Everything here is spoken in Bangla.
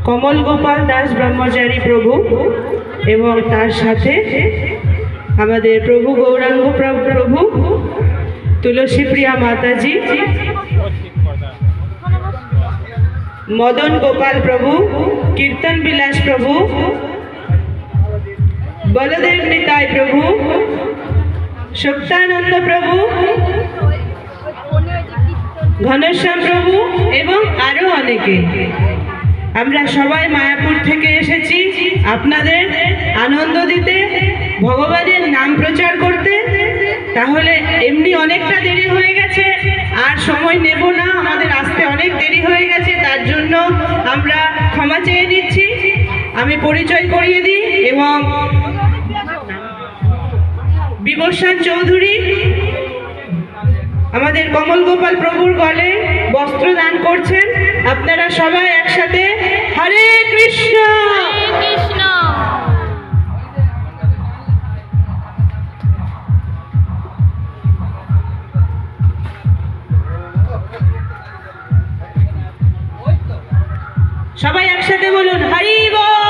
কমল গোপাল দাস ব্রহ্মচারী প্রভু এবং তার সাথে আমাদের প্রভু গৌরাঙ্গ প্রভু, তুলসী প্রিয়া মাতাজি, মদন গোপাল প্রভু, কীর্তন বিলাস প্রভু, বলদেব নিতাই প্রভু, সত্যানন্দ প্রভু, ঘনশ্যাম প্রভু এবং আরো অনেকে। আমরা সবাই মায়াপুর থেকে এসেছি আপনাদের আনন্দ দিতে, ভগবানের নাম প্রচার করতে। তাহলে এমনি অনেকটা দেরি হয়ে গেছে, আর সময় নেব না, আমাদের আসতে অনেক দেরি হয়ে গেছে, তার জন্য আমরা ক্ষমা চেয়ে নিচ্ছি। আমি পরিচয় করিয়ে দিই, এবং বিবস্বান চৌধুরী আমাদের কমল গোপাল প্রভুর গলে বস্ত্র দান করছেন। আপনারা সবাই একসাথে হরে কৃষ্ণ। সবাই একসাথে বলুন হরি বল।